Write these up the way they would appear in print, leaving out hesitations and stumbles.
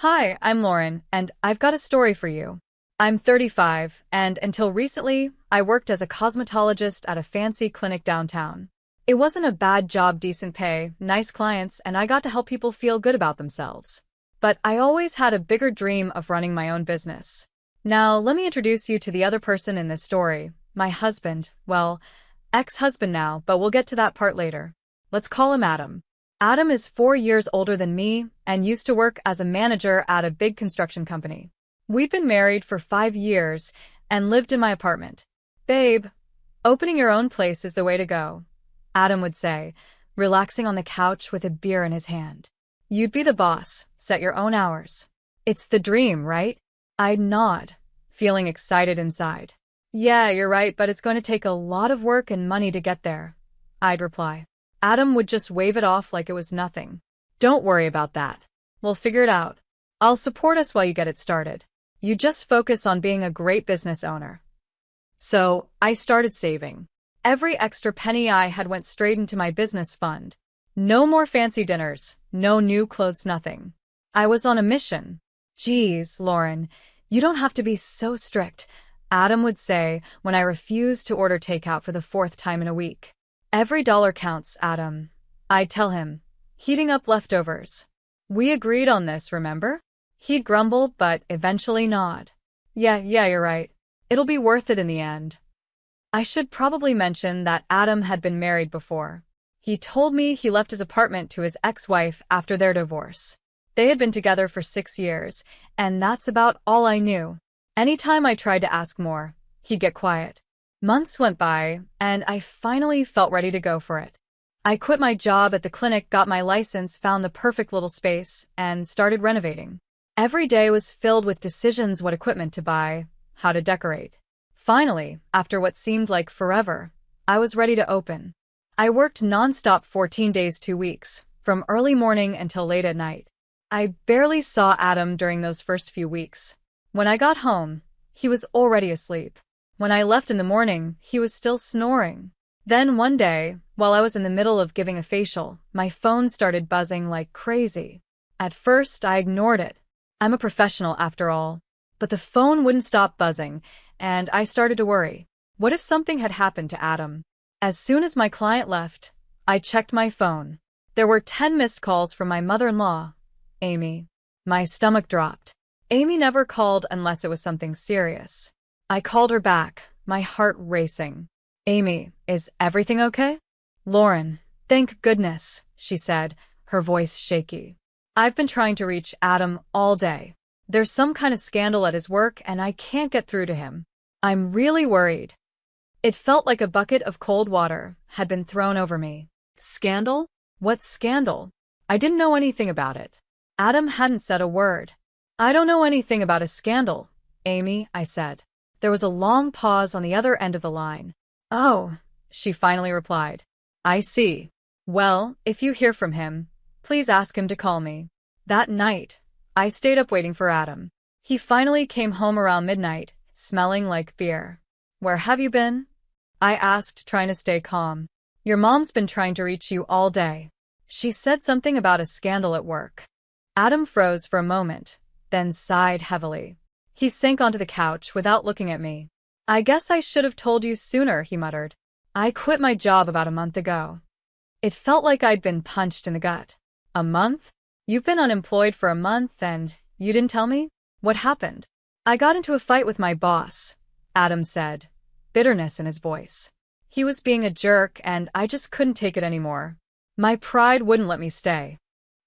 Hi, I'm Lauren, and I've got a story for you. I'm 35, and until recently, I worked as a cosmetologist at a fancy clinic downtown. It wasn't a bad job, decent pay, nice clients, and I got to help people feel good about themselves. But I always had a bigger dream of running my own business. Now, let me introduce you to the other person in this story, my husband, well, ex-husband now, but we'll get to that part later. Let's call him Adam. Adam is 4 years older than me and used to work as a manager at a big construction company. We'd been married for 5 years and lived in my apartment. Babe, opening your own place is the way to go, Adam would say, relaxing on the couch with a beer in his hand. You'd be the boss, set your own hours. It's the dream, right? I'd nod, feeling excited inside. Yeah, you're right, but it's going to take a lot of work and money to get there, I'd reply. Adam would just wave it off like it was nothing. Don't worry about that. We'll figure it out. I'll support us while you get it started. You just focus on being a great business owner. So, I started saving. Every extra penny I had went straight into my business fund. No more fancy dinners, no new clothes, nothing. I was on a mission. Geez, Lauren, you don't have to be so strict, Adam would say when I refused to order takeout for the fourth time in a week. Every dollar counts, Adam, I'd tell him, heating up leftovers. We agreed on this, remember? He'd grumble, but eventually nod. Yeah, you're right. It'll be worth it in the end. I should probably mention that Adam had been married before. He told me he left his apartment to his ex-wife after their divorce. They had been together for 6 years, and that's about all I knew. Anytime I tried to ask more, he'd get quiet. Months went by, and I finally felt ready to go for it. I quit my job at the clinic, got my license, found the perfect little space, and started renovating. Every day was filled with decisions: what equipment to buy, how to decorate. Finally, after what seemed like forever, I was ready to open. I worked nonstop 14 days, 2 weeks, from early morning until late at night. I barely saw Adam during those first few weeks. When I got home, he was already asleep. When I left in the morning, he was still snoring. Then one day, while I was in the middle of giving a facial, my phone started buzzing like crazy. At first, I ignored it. I'm a professional after all. But the phone wouldn't stop buzzing, and I started to worry. What if something had happened to Adam? As soon as my client left, I checked my phone. There were 10 missed calls from my mother-in-law, Amy. My stomach dropped. Amy never called unless it was something serious. I called her back, my heart racing. Amy, is everything okay? Lauren, thank goodness, she said, her voice shaky. I've been trying to reach Adam all day. There's some kind of scandal at his work and I can't get through to him. I'm really worried. It felt like a bucket of cold water had been thrown over me. Scandal? What scandal? I didn't know anything about it. Adam hadn't said a word. I don't know anything about a scandal, Amy, I said. There was a long pause on the other end of the line. Oh, she finally replied. I see. Well, if you hear from him, please ask him to call me. That night, I stayed up waiting for Adam. He finally came home around midnight, smelling like beer. Where have you been? I asked, trying to stay calm. Your mom's been trying to reach you all day. She said something about a scandal at work. Adam froze for a moment, then sighed heavily. He sank onto the couch without looking at me. I guess I should have told you sooner, he muttered. I quit my job about a month ago. It felt like I'd been punched in the gut. A month? You've been unemployed for a month and you didn't tell me? What happened? I got into a fight with my boss, Adam said, bitterness in his voice. He was being a jerk and I just couldn't take it anymore. My pride wouldn't let me stay.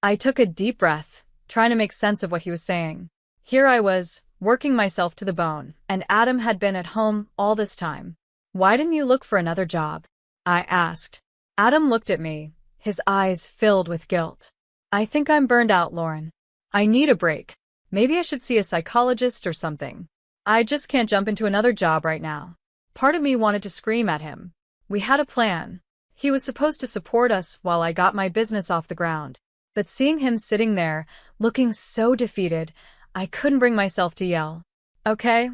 I took a deep breath, trying to make sense of what he was saying. Here I was, working myself to the bone, and Adam had been at home all this time. Why didn't you look for another job? I asked. Adam looked at me, his eyes filled with guilt. I think I'm burned out, Lauren. I need a break. Maybe I should see a psychologist or something. I just can't jump into another job right now. Part of me wanted to scream at him. We had a plan. He was supposed to support us while I got my business off the ground. But seeing him sitting there, looking so defeated, I couldn't bring myself to yell. Okay,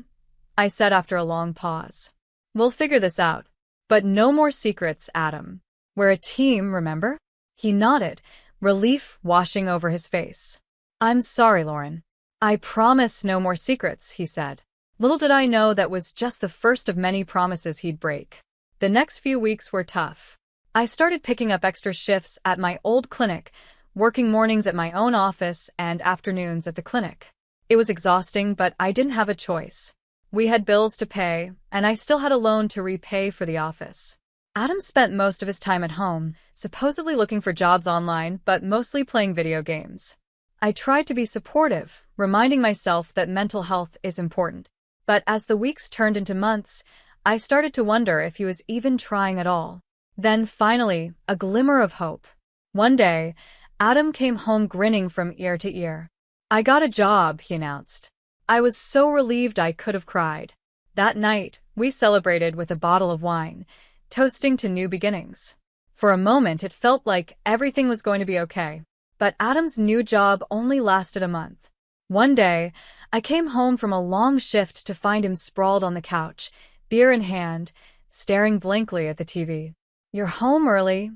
I said after a long pause. We'll figure this out. But no more secrets, Adam. We're a team, remember? He nodded, relief washing over his face. I'm sorry, Lauren. "I promise no more secrets," he said. Little did I know that was just the first of many promises he'd break. The next few weeks were tough. I started picking up extra shifts at my old clinic, working mornings at my own office and afternoons at the clinic. It was exhausting, but I didn't have a choice. We had bills to pay, and I still had a loan to repay for the office. Adam spent most of his time at home, supposedly looking for jobs online, but mostly playing video games. I tried to be supportive, reminding myself that mental health is important. But as the weeks turned into months, I started to wonder if he was even trying at all. Then finally, a glimmer of hope. One day, Adam came home grinning from ear to ear. "I got a job," he announced. I was so relieved I could have cried. That night, we celebrated with a bottle of wine, toasting to new beginnings. For a moment, it felt like everything was going to be okay. But Adam's new job only lasted a month. One day, I came home from a long shift to find him sprawled on the couch, beer in hand, staring blankly at the TV. "You're home early,"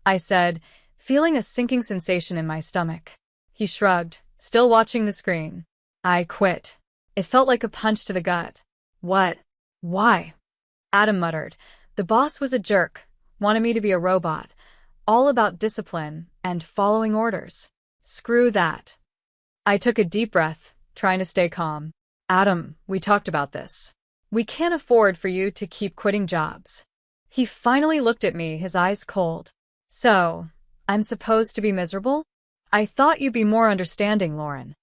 I said, feeling a sinking sensation in my stomach. He shrugged, still watching the screen. "I quit." It felt like a punch to the gut. "What? Why?" Adam muttered. "The boss was a jerk, wanted me to be a robot, all about discipline and following orders. Screw that." I took a deep breath, trying to stay calm. "Adam, we talked about this. We can't afford for you to keep quitting jobs." He finally looked at me, his eyes cold. "So, I'm supposed to be miserable? I thought you'd be more understanding, Lauren."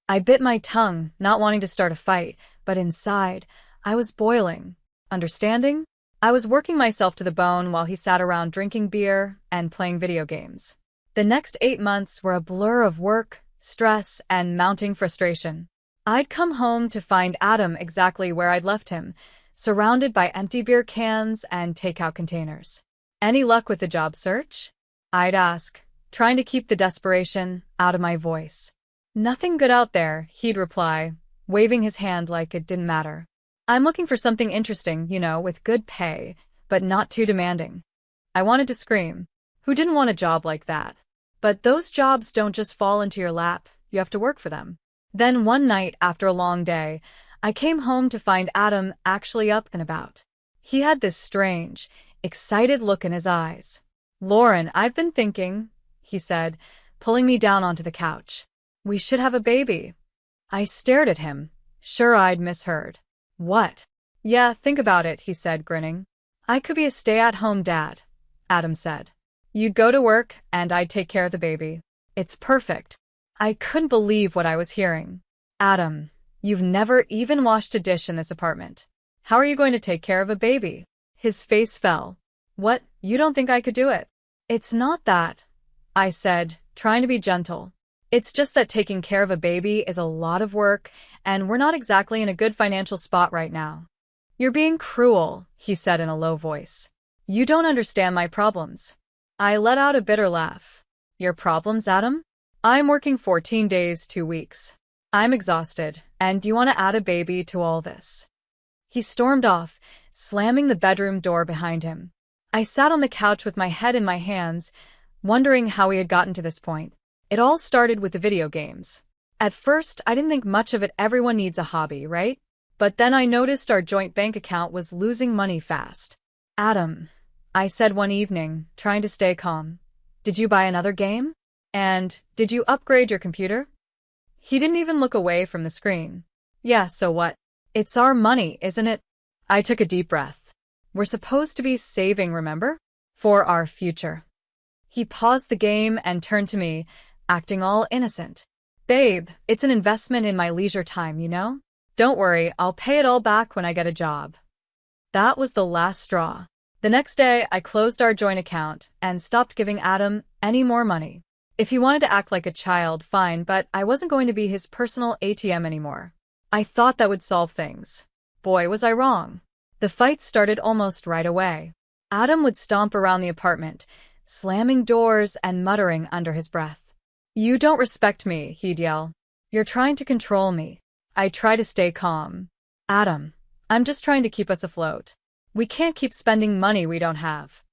I bit my tongue, not wanting to start a fight, but inside, I was boiling. Understanding? I was working myself to the bone while he sat around drinking beer and playing video games. The next 8 months were a blur of work, stress, and mounting frustration. I'd come home to find Adam exactly where I'd left him, surrounded by empty beer cans and takeout containers. "Any luck with the job search?" I'd ask, trying to keep the desperation out of my voice. "Nothing good out there," he'd reply, waving his hand like it didn't matter. "I'm looking for something interesting, with good pay, but not too demanding." I wanted to scream. Who didn't want a job like that? But those jobs don't just fall into your lap, you have to work for them. Then one night after a long day, I came home to find Adam actually up and about. He had this strange, excited look in his eyes. "Lauren, I've been thinking," he said, pulling me down onto the couch. "We should have a baby." I stared at him, sure I'd misheard. "What?" "Yeah, think about it," he said, grinning. "I could be a stay-at-home dad," Adam said. "You'd go to work, and I'd take care of the baby. It's perfect." I couldn't believe what I was hearing. "Adam, you've never even washed a dish in this apartment. How are you going to take care of a baby?" His face fell. "What, you don't think I could do it?" "It's not that," I said, trying to be gentle. "It's just that taking care of a baby is a lot of work, and we're not exactly in a good financial spot right now." "You're being cruel," he said in a low voice. "You don't understand my problems." I let out a bitter laugh. "Your problems, Adam? I'm working 14 days, 2 weeks. I'm exhausted, and you want to add a baby to all this?" He stormed off, slamming the bedroom door behind him. I sat on the couch with my head in my hands, wondering how we had gotten to this point. It all started with the video games. At first, I didn't think much of it. Everyone needs a hobby, right? But then I noticed our joint bank account was losing money fast. "Adam," I said one evening, trying to stay calm, "did you buy another game? And did you upgrade your computer?" He didn't even look away from the screen. "Yeah, so what? It's our money, isn't it?" I took a deep breath. "We're supposed to be saving, remember? For our future." He paused the game and turned to me, acting all innocent. "Babe, it's an investment in my leisure time, Don't worry, I'll pay it all back when I get a job." That was the last straw. The next day, I closed our joint account and stopped giving Adam any more money. If he wanted to act like a child, fine, but I wasn't going to be his personal ATM anymore. I thought that would solve things. Boy, was I wrong. The fight started almost right away. Adam would stomp around the apartment, slamming doors and muttering under his breath. "You don't respect me," he'd yell. "You're trying to control me." I try to stay calm. "Adam, I'm just trying to keep us afloat. We can't keep spending money we don't have."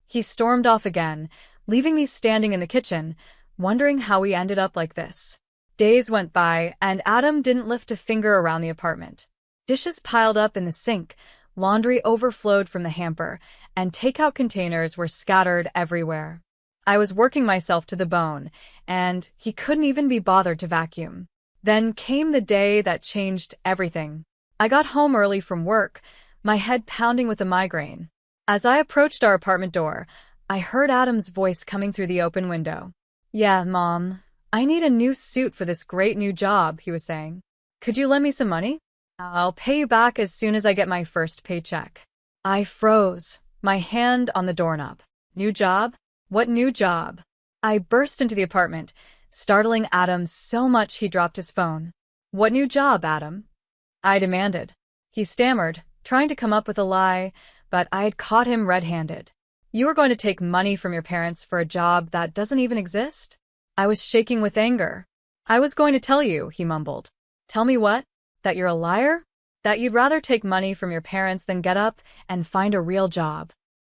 He stormed off again, leaving me standing in the kitchen, wondering how we ended up like this. Days went by, and Adam didn't lift a finger around the apartment. Dishes piled up in the sink, laundry overflowed from the hamper, and takeout containers were scattered everywhere. I was working myself to the bone, and he couldn't even be bothered to vacuum. Then came the day that changed everything. I got home early from work, my head pounding with a migraine. As I approached our apartment door, I heard Adam's voice coming through the open window. "Yeah, Mom, I need a new suit for this great new job," he was saying. "Could you lend me some money? I'll pay you back as soon as I get my first paycheck." I froze, my hand on the doorknob. New job? What new job? I burst into the apartment, startling Adam so much he dropped his phone. "What new job, Adam?" I demanded. He stammered, trying to come up with a lie, but I had caught him red-handed. "You are going to take money from your parents for a job that doesn't even exist?" I was shaking with anger. "I was going to tell you," he mumbled. "Tell me what? That you're a liar? That you'd rather take money from your parents than get up and find a real job?"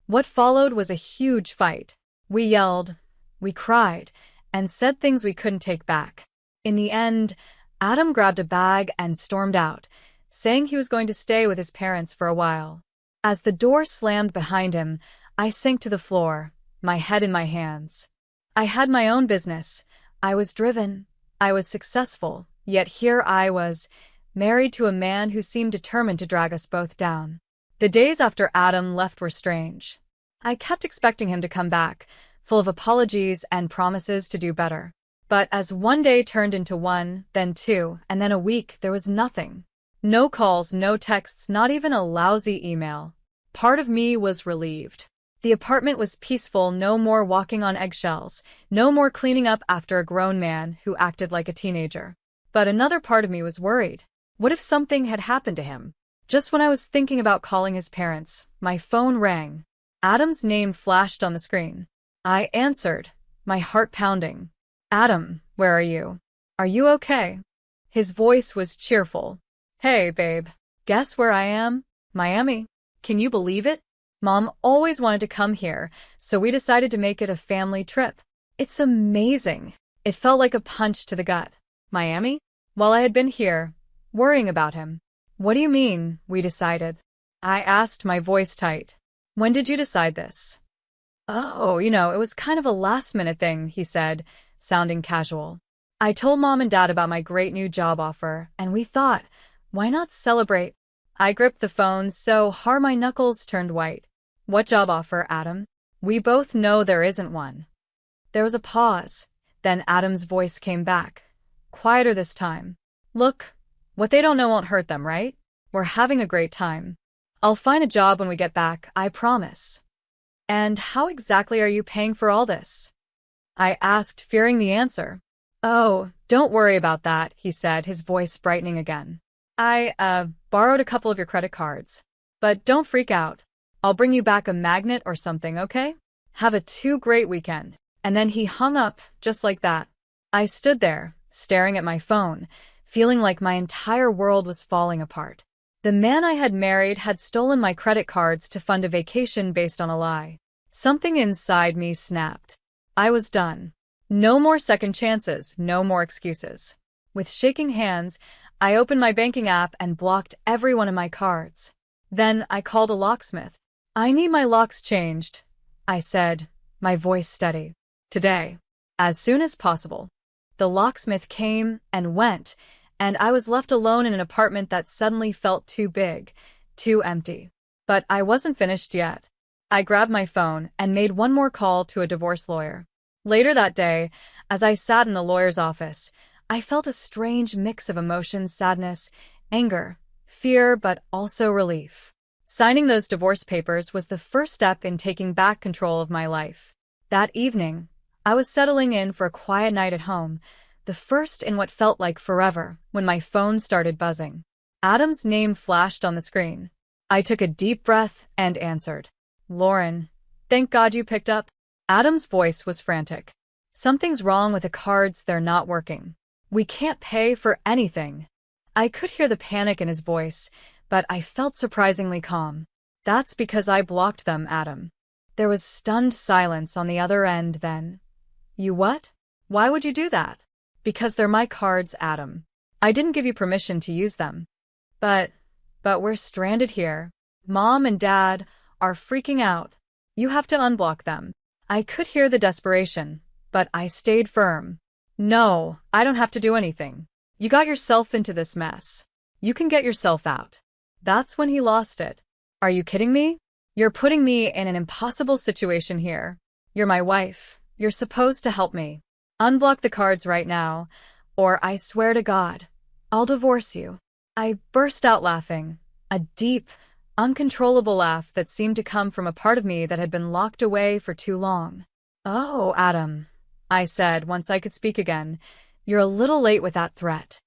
What followed was a huge fight. We yelled, we cried, and said things we couldn't take back. In the end, Adam grabbed a bag and stormed out, saying he was going to stay with his parents for a while. As the door slammed behind him, I sank to the floor, my head in my hands. I had my own business. I was driven. I was successful, yet here I was, married to a man who seemed determined to drag us both down. The days after Adam left were strange. I kept expecting him to come back, full of apologies and promises to do better. But as one day turned into one, then two, and then a week, there was nothing. No calls, no texts, not even a lousy email. Part of me was relieved. The apartment was peaceful, no more walking on eggshells, no more cleaning up after a grown man who acted like a teenager. But another part of me was worried. What if something had happened to him? Just when I was thinking about calling his parents, my phone rang. Adam's name flashed on the screen. I answered, my heart pounding. "Adam, where are you? Are you okay?" His voice was cheerful. "Hey, babe. Guess where I am? Miami. Can you believe it? Mom always wanted to come here, so we decided to make it a family trip. It's amazing." It felt like a punch to the gut. Miami? While I had been here, worrying about him. "What do you mean, we decided?" I asked, my voice tight. "When did you decide this?" "Oh, it was kind of a last-minute thing," he said, sounding casual. "I told Mom and Dad about my great new job offer, and we thought, why not celebrate?" I gripped the phone so hard my knuckles turned white. "What job offer, Adam? We both know there isn't one." There was a pause. Then Adam's voice came back, quieter this time. "Look, what they don't know won't hurt them, right? We're having a great time. I'll find a job when we get back, I promise." "And how exactly are you paying for all this?" I asked, fearing the answer. "Oh, don't worry about that," he said, his voice brightening again. I borrowed a couple of your credit cards. But don't freak out. I'll bring you back a magnet or something, okay? Have a great weekend." And then he hung up, just like that. I stood there, staring at my phone, feeling like my entire world was falling apart. The man I had married had stolen my credit cards to fund a vacation based on a lie. Something inside me snapped. I was done. No more second chances, no more excuses. With shaking hands, I opened my banking app and blocked every one of my cards. Then I called a locksmith. "I need my locks changed," I said, my voice steady. "Today. As soon as possible." The locksmith came and went, and I was left alone in an apartment that suddenly felt too big, too empty. But I wasn't finished yet. I grabbed my phone and made one more call to a divorce lawyer. Later that day, as I sat in the lawyer's office, I felt a strange mix of emotions: sadness, anger, fear, but also relief. Signing those divorce papers was the first step in taking back control of my life. That evening, I was settling in for a quiet night at home, the first in what felt like forever, when my phone started buzzing. Adam's name flashed on the screen. I took a deep breath and answered. "Lauren, thank God you picked up." Adam's voice was frantic. "Something's wrong with the cards, they're not working. We can't pay for anything." I could hear the panic in his voice, but I felt surprisingly calm. "That's because I blocked them, Adam." There was stunned silence on the other end then. "You what? Why would you do that?" Because they're my cards, Adam. I didn't give you permission to use them. But we're stranded here. Mom and Dad are freaking out. You have to unblock them. I could hear the desperation, but I stayed firm. No, I don't have to do anything. You got yourself into this mess. You can get yourself out. That's when he lost it. Are you kidding me? You're putting me in an impossible situation here. You're my wife. You're supposed to help me. Unblock the cards right now, or I swear to God, I'll divorce you. I burst out laughing, a deep, uncontrollable laugh that seemed to come from a part of me that had been locked away for too long. Oh, Adam, I said once I could speak again, you're a little late with that threat.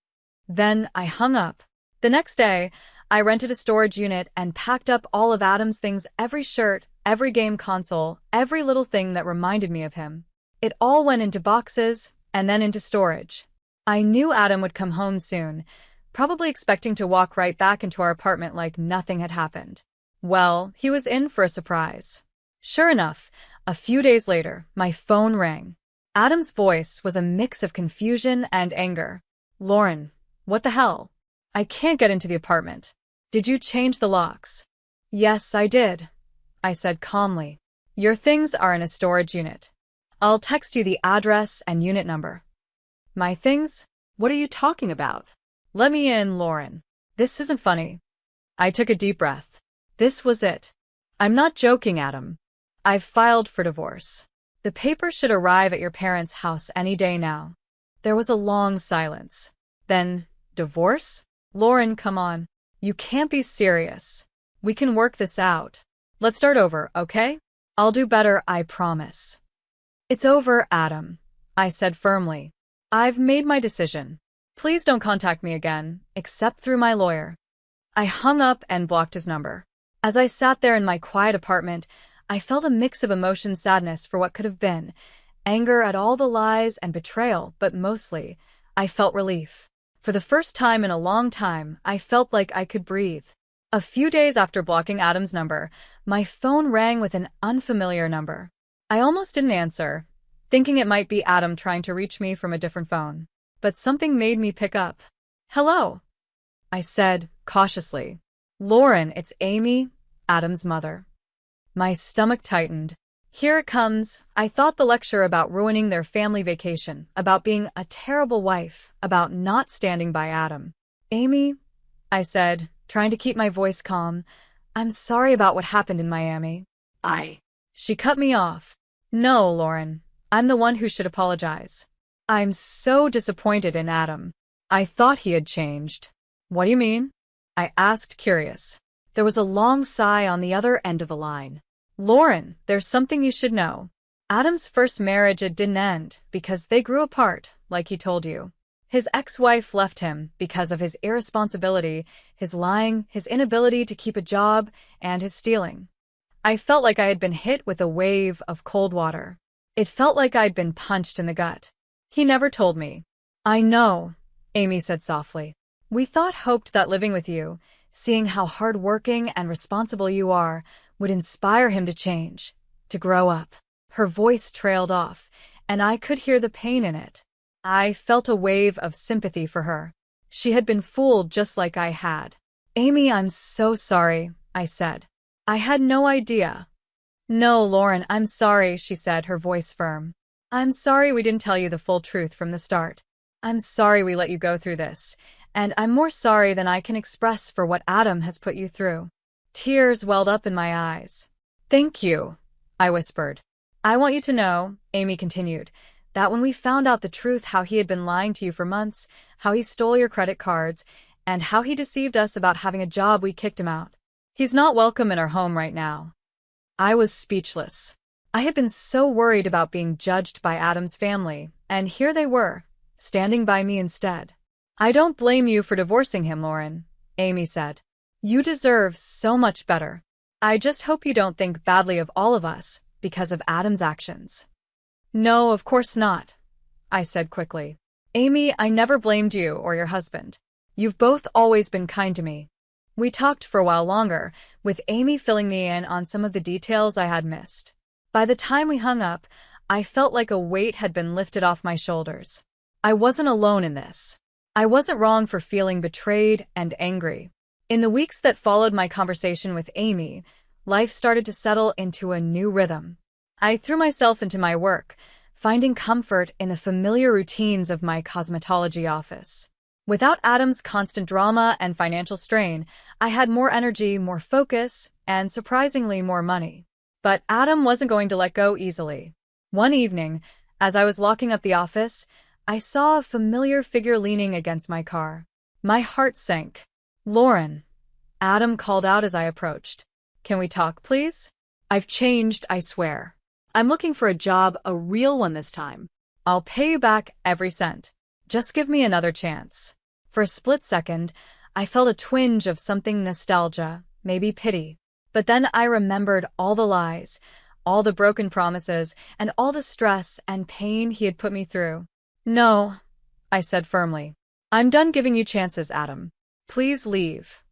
Then I hung up. The next day, I rented a storage unit and packed up all of Adam's things, every shirt, every game console, every little thing that reminded me of him. It all went into boxes and then into storage. I knew Adam would come home soon, probably expecting to walk right back into our apartment like nothing had happened. Well, he was in for a surprise. Sure enough, a few days later, my phone rang. Adam's voice was a mix of confusion and anger. Lauren, what the hell? I can't get into the apartment. Did you change the locks? Yes, I did, I said calmly. Your things are in a storage unit. I'll text you the address and unit number. My things? What are you talking about? Let me in, Lauren. This isn't funny. I took a deep breath. This was it. I'm not joking, Adam. I've filed for divorce. The papers should arrive at your parents' house any day now. There was a long silence. Then, divorce? Lauren, come on. You can't be serious. We can work this out. Let's start over, okay? I'll do better, I promise. It's over, Adam, I said firmly. I've made my decision. Please don't contact me again, except through my lawyer. I hung up and blocked his number. As I sat there in my quiet apartment, I felt a mix of emotion, sadness for what could have been, anger at all the lies and betrayal, but mostly, I felt relief. For the first time in a long time, I felt like I could breathe. A few days after blocking Adam's number, my phone rang with an unfamiliar number. I almost didn't answer, thinking it might be Adam trying to reach me from a different phone. But something made me pick up. Hello, I said, cautiously. Lauren, it's Amy, Adam's mother. My stomach tightened. Here it comes. I thought the lecture about ruining their family vacation, about being a terrible wife, about not standing by Adam. Amy, I said, trying to keep my voice calm, I'm sorry about what happened in Miami. She cut me off. No, Lauren, I'm the one who should apologize. I'm so disappointed in Adam. I thought he had changed. What do you mean? I asked, curious. There was a long sigh on the other end of the line. Lauren, there's something you should know. Adam's first marriage, it didn't end because they grew apart, like he told you. His ex-wife left him because of his irresponsibility, his lying, his inability to keep a job, and his stealing. I felt like I had been hit with a wave of cold water. It felt like I'd been punched in the gut. He never told me. I know, Amy said softly. We hoped that living with you, seeing how hard-working and responsible you are, would inspire him to change, to grow up. Her voice trailed off, and I could hear the pain in it. I felt a wave of sympathy for her. She had been fooled just like I had. Amy, I'm so sorry, I said. I had no idea. No, Lauren, I'm sorry, she said, her voice firm. I'm sorry we didn't tell you the full truth from the start. I'm sorry we let you go through this, and I'm more sorry than I can express for what Adam has put you through. Tears welled up in my eyes. Thank you, I whispered. I want you to know, Amy continued, that when we found out the truth, how he had been lying to you for months, how he stole your credit cards, and how he deceived us about having a job, we kicked him out. He's not welcome in our home right now. I was speechless. I had been so worried about being judged by Adam's family, and here they were, standing by me instead. I don't blame you for divorcing him, Lauren, Amy said. You deserve so much better. I just hope you don't think badly of all of us because of Adam's actions. No, of course not, I said quickly. Amy, I never blamed you or your husband. You've both always been kind to me. We talked for a while longer, with Amy filling me in on some of the details I had missed. By the time we hung up, I felt like a weight had been lifted off my shoulders. I wasn't alone in this. I wasn't wrong for feeling betrayed and angry. In the weeks that followed my conversation with Amy, life started to settle into a new rhythm. I threw myself into my work, finding comfort in the familiar routines of my cosmetology office. Without Adam's constant drama and financial strain, I had more energy, more focus, and surprisingly more money. But Adam wasn't going to let go easily. One evening, as I was locking up the office, I saw a familiar figure leaning against my car. My heart sank. "Lauren," Adam called out as I approached. "Can we talk, please? I've changed, I swear. I'm looking for a job, a real one this time. I'll pay you back every cent. Just give me another chance." For a split second, I felt a twinge of something nostalgia, maybe pity. But then I remembered all the lies, all the broken promises, and all the stress and pain he had put me through. "No," I said firmly. "I'm done giving you chances, Adam. Please leave."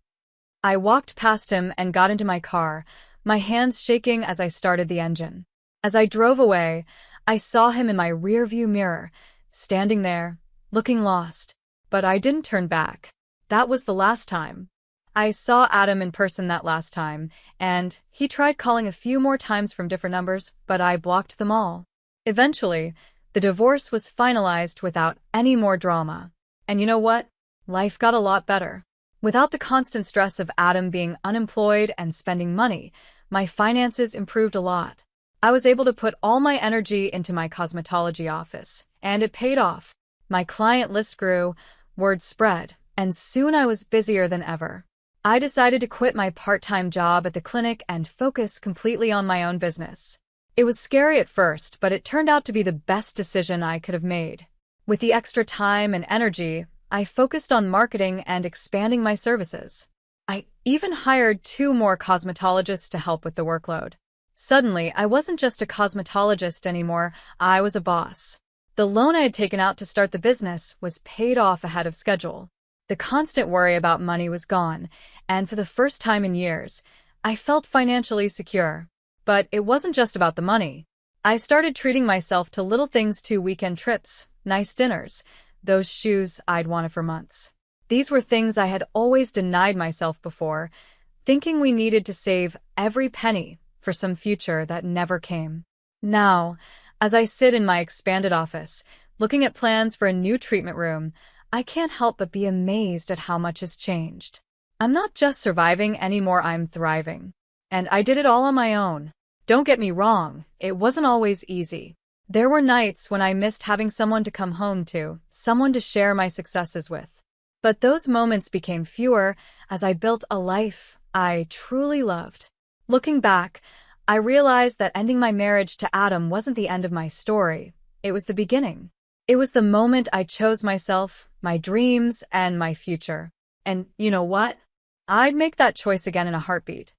I walked past him and got into my car, my hands shaking as I started the engine. As I drove away, I saw him in my rearview mirror, standing there, looking lost. But I didn't turn back. That was the last time. I saw Adam in person that last time, and he tried calling a few more times from different numbers, but I blocked them all. Eventually, the divorce was finalized without any more drama. And you know what? Life got a lot better. Without the constant stress of Adam being unemployed and spending money, my finances improved a lot. I was able to put all my energy into my cosmetology office, and it paid off. My client list grew, word spread, and soon I was busier than ever. I decided to quit my part-time job at the clinic and focus completely on my own business. It was scary at first, but it turned out to be the best decision I could have made. With the extra time and energy, I focused on marketing and expanding my services. I even hired 2 more cosmetologists to help with the workload. Suddenly, I wasn't just a cosmetologist anymore, I was a boss. The loan I had taken out to start the business was paid off ahead of schedule. The constant worry about money was gone, and for the first time in years, I felt financially secure. But it wasn't just about the money. I started treating myself to little things too: weekend trips, nice dinners, those shoes I'd wanted for months. These were things I had always denied myself before, thinking we needed to save every penny for some future that never came. Now, as I sit in my expanded office, looking at plans for a new treatment room, I can't help but be amazed at how much has changed. I'm not just surviving anymore, I'm thriving. And I did it all on my own. Don't get me wrong, it wasn't always easy. There were nights when I missed having someone to come home to, someone to share my successes with. But those moments became fewer as I built a life I truly loved. Looking back, I realized that ending my marriage to Adam wasn't the end of my story. It was the beginning. It was the moment I chose myself, my dreams, and my future. And you know what? I'd make that choice again in a heartbeat.